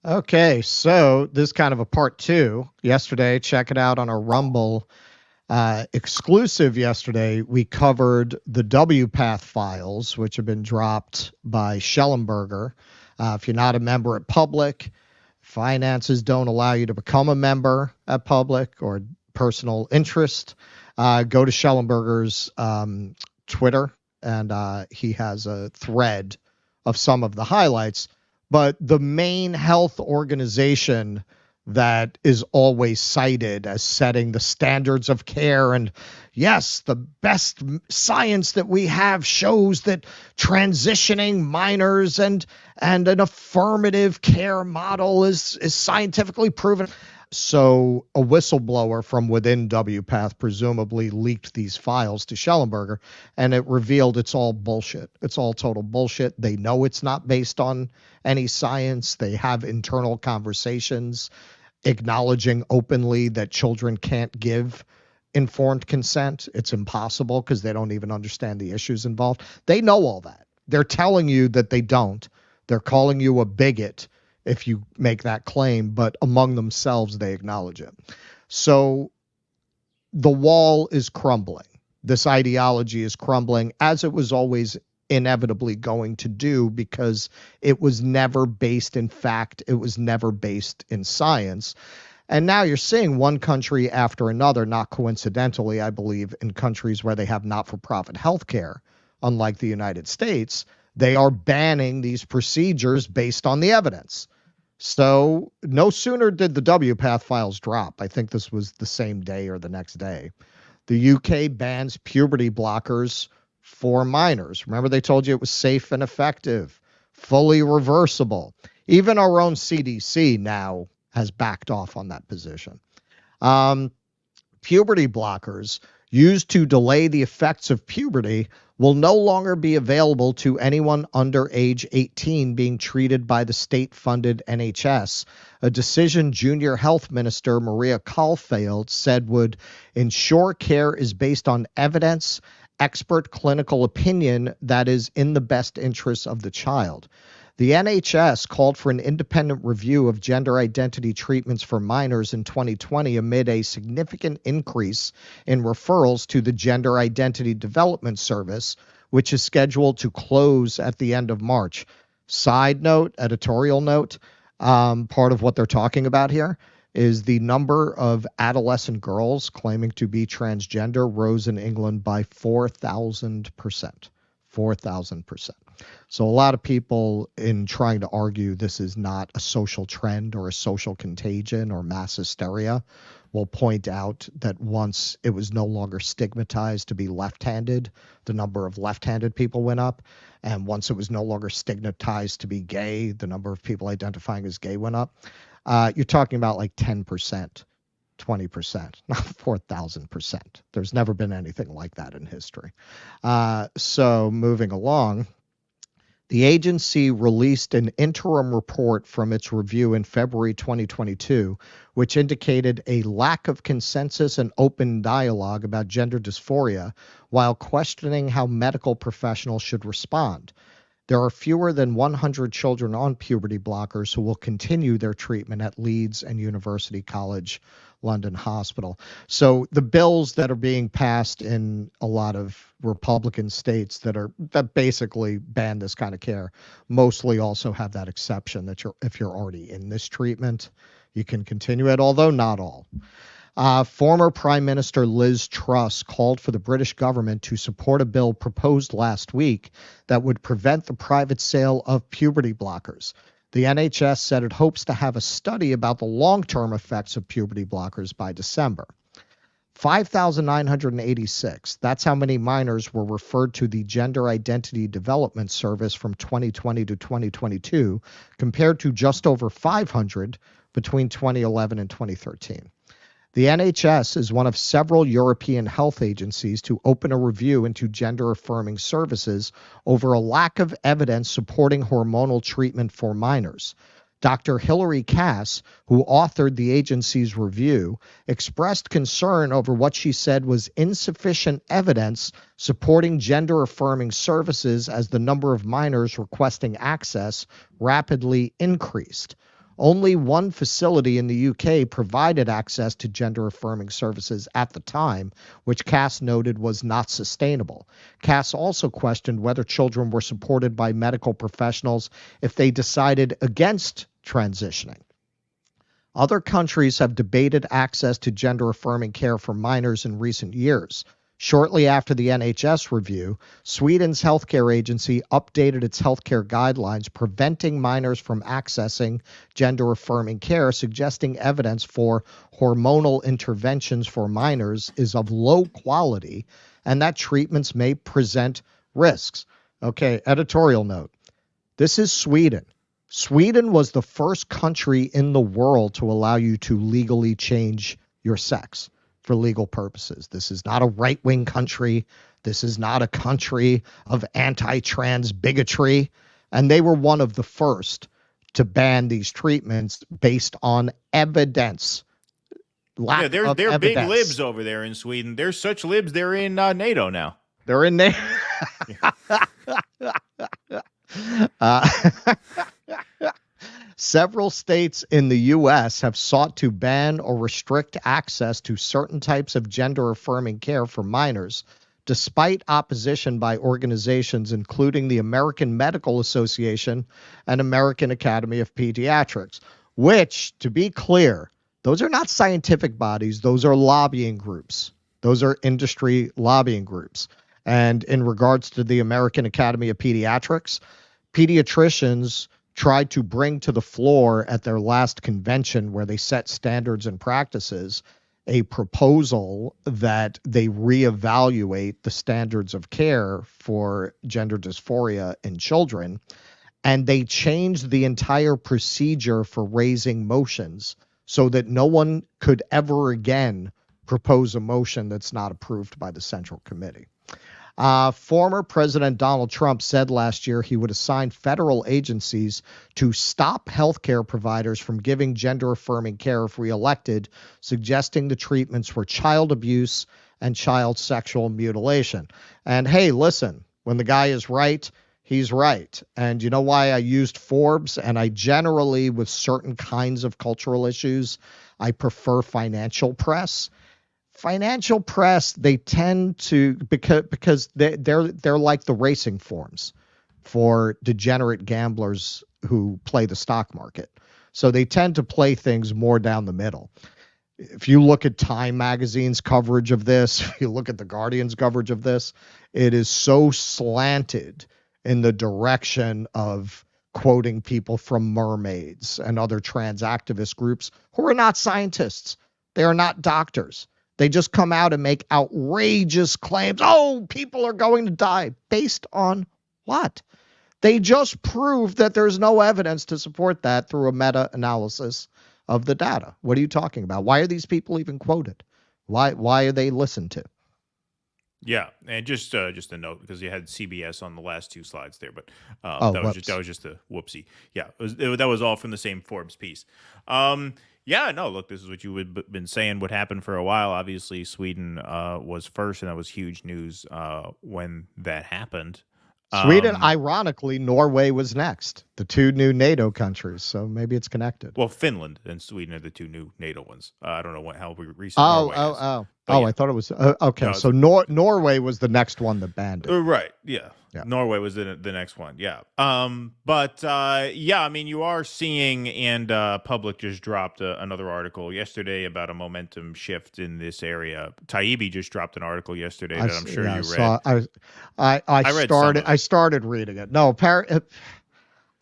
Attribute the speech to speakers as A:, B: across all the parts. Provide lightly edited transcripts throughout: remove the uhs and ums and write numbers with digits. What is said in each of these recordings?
A: Okay, so this is kind of a part two. Yesterday, check it out on our Rumble exclusive. Yesterday, we covered the WPATH files, which have been dropped by Schellenberger. If you're not a member at Public, finances don't allow you to become a member at Public or personal interest. Go to Schellenberger's Twitter, and he has a thread of some of the highlights. But the main health organization that is always cited as setting the standards of care, and yes, the best science that we have shows that transitioning minors and an affirmative care model is scientifically proven. So a whistleblower from within WPATH presumably leaked these files to Schellenberger, and it revealed it's all bullshit. It's all total bullshit. They know it's not based on any science. They have internal conversations acknowledging openly that children can't give informed consent. It's impossible because they don't even understand the issues involved. They know all that. They're telling you that they don't. They're calling you a bigot if you make that claim, but among themselves, they acknowledge it. So the wall is crumbling. This ideology is crumbling, as it was always inevitably going to do, because it was never based in fact. It was never based in science. And now you're seeing one country after another, not coincidentally, I believe, in countries where they have not-for-profit healthcare, unlike the United States, they are banning these procedures based on the evidence. So no sooner did the WPATH files drop, I think this was the same day or the next day, the UK bans puberty blockers for minors. Remember, they told you it was safe and effective, fully reversible. Even our own CDC now has backed off on that position. Puberty blockers used to delay the effects of puberty will no longer be available to anyone under age 18 being treated by the state-funded NHS, a decision Junior Health Minister Maria Caulfield said would ensure care is based on evidence, expert clinical opinion that is in the best interests of the child. The NHS called for an independent review of gender identity treatments for minors in 2020 amid a significant increase in referrals to the Gender Identity Development Service, which is scheduled to close at the end of March. Side note, editorial note, part of what they're talking about here is the number of adolescent girls claiming to be transgender rose in England by 4,000%. 4,000%. So a lot of people, in trying to argue this is not a social trend or a social contagion or mass hysteria, will point out that once it was no longer stigmatized to be left-handed, the number of left-handed people went up. And once it was no longer stigmatized to be gay, the number of people identifying as gay went up. You're talking about like 10%. 20%, not 4,000%. There's never been anything like that in history. So moving along, the agency released an interim report from its review in February 2022, which indicated a lack of consensus and open dialogue about gender dysphoria while questioning how medical professionals should respond. There are fewer than 100 children on puberty blockers who will continue their treatment at Leeds and University College London Hospital. So the bills that are being passed in a lot of Republican states that basically ban this kind of care mostly also have that exception that if you're already in this treatment, you can continue it, although not all. Former Prime Minister Liz Truss called for the British government to support a bill proposed last week that would prevent the private sale of puberty blockers. The NHS said it hopes to have a study about the long-term effects of puberty blockers by December. 5,986. That's how many minors were referred to the Gender Identity Development Service from 2020 to 2022, compared to just over 500 between 2011 and 2013. The NHS is one of several European health agencies to open a review into gender-affirming services over a lack of evidence supporting hormonal treatment for minors. Dr. Hilary Cass, who authored the agency's review, expressed concern over what she said was insufficient evidence supporting gender-affirming services as the number of minors requesting access rapidly increased. Only one facility in the UK provided access to gender affirming services at the time, which Cass noted was not sustainable. Cass also questioned whether children were supported by medical professionals if they decided against transitioning. Other countries have debated access to gender affirming care for minors in recent years. Shortly after the NHS review, Sweden's healthcare agency updated its healthcare guidelines, preventing minors from accessing gender affirming care, suggesting evidence for hormonal interventions for minors is of low quality and that treatments may present risks. Okay, editorial note. This is Sweden. Sweden was the first country in the world to allow you to legally change your sex for legal purposes. This is not a right-wing country. This is not a country of anti-trans bigotry. And they were one of the first to ban these treatments based on evidence.
B: They're big libs over there in Sweden. They're such libs, they're in NATO now.
A: They're in there. Several states in the U.S. have sought to ban or restrict access to certain types of gender-affirming care for minors, despite opposition by organizations including the American Medical Association and American Academy of Pediatrics, which, to be clear, those are not scientific bodies. Those are lobbying groups. Those are industry lobbying groups. And in regards to the American Academy of Pediatrics, pediatricians tried to bring to the floor at their last convention where they set standards and practices a proposal that they reevaluate the standards of care for gender dysphoria in children. And they changed the entire procedure for raising motions so that no one could ever again propose a motion that's not approved by the Central Committee. Former President Donald Trump said last year he would assign federal agencies to stop healthcare providers from giving gender-affirming care if reelected, suggesting the treatments were child abuse and child sexual mutilation. And hey, listen, when the guy is right, he's right. And you know why I used Forbes? And I generally, with certain kinds of cultural issues, I prefer financial press. Financial press, they tend to, because they're like the racing forms for degenerate gamblers who play the stock market. So they tend to play things more down the middle. If you look at Time Magazine's coverage of this, if you look at the Guardian's coverage of this, it is so slanted in the direction of quoting people from mermaids and other trans activist groups who are not scientists. They are not doctors. They just come out and make outrageous claims. Oh, people are going to die. Based on what? They just proved that there's no evidence to support that through a meta-analysis of the data. What are you talking about? Why are these people even quoted? Why are they listened to?
B: Yeah, and just a note, because you had CBS on the last two slides there, but that was just a whoopsie. Yeah, that was all from the same Forbes piece. Yeah, no, look, this is what you had been saying would happen for a while. Obviously, Sweden was first, and that was huge news when that happened.
A: Sweden, ironically, Norway was next. The two new NATO countries, so maybe it's connected.
B: Well, Finland and Sweden are the two new NATO ones. I don't know how recent Norway is.
A: Yeah. I thought it was okay. No, so Norway was the next one that banned it.
B: Right. Yeah. Norway was the next one. Yeah. Yeah. I mean, you are seeing, and Public just dropped another article yesterday about a momentum shift in this area. Taibbi just dropped an article yesterday that I'm sure you read. I started reading it. No,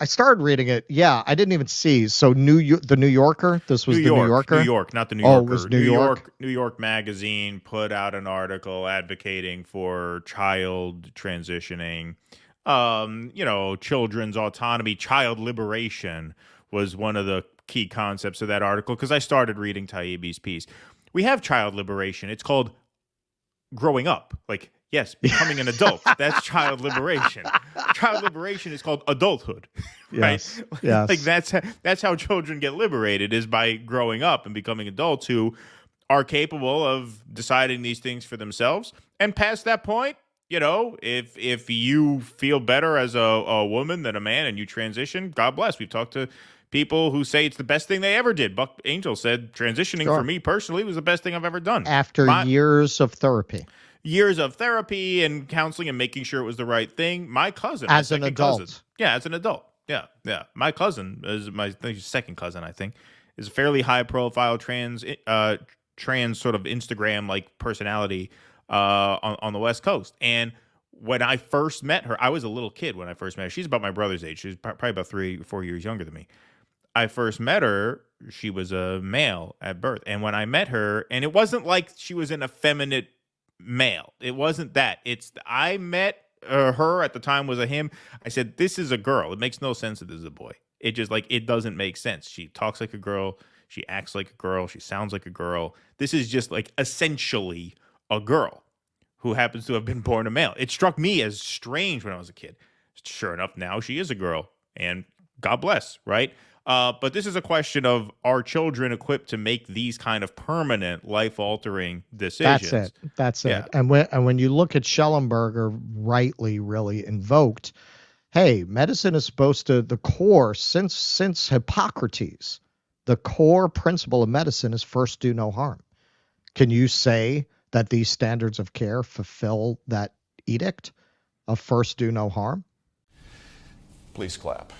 B: I started reading it. Yeah, I didn't even see. So the New Yorker. This was the New Yorker. New York, not the New Yorker.
A: Oh, it was New York.
B: New York Magazine put out an article advocating for child transitioning. Children's autonomy, child liberation was one of the key concepts of that article. Because I started reading Taibbi's piece. We have child liberation. It's called growing up. Like, yes, becoming an adult. That's child liberation. Child liberation is called adulthood. Right?
A: Yes.
B: Like that's how children get liberated, is by growing up and becoming adults who are capable of deciding these things for themselves. And past that point, if you feel better as a woman than a man and you transition, God bless. We've talked to people who say it's the best thing they ever did. Buck Angel said transitioning for me personally was the best thing I've ever done.
A: After years of therapy.
B: Years of therapy and counseling and making sure it was the right thing. My cousin,
A: as an adult.
B: As an adult. Yeah. My cousin is my second cousin, I think, is a fairly high profile trans sort of Instagram like personality on the West Coast. And when I first met her, I was a little kid when I first met her. She's about my brother's age. She's probably about 3 or 4 years younger than me. I first met her, she was a male at birth. And when I met her, and it wasn't like she was an effeminate male. It wasn't that. I met her at the time was a him. I said, this is a girl. It makes no sense that this is a boy. It just it doesn't make sense. She talks like a girl. She acts like a girl. She sounds like a girl. This is just essentially a girl who happens to have been born a male. It struck me as strange when I was a kid. Sure enough, now she is a girl, and God bless, right? But this is a question of, are children equipped to make these kind of permanent, life-altering decisions?
A: That's it. Yeah. And when you look at Schellenberger, rightly really invoked, hey, medicine is supposed to, the core, since Hippocrates, the core principle of medicine is first do no harm. Can you say that these standards of care fulfill that edict of first do no harm?
C: Please clap.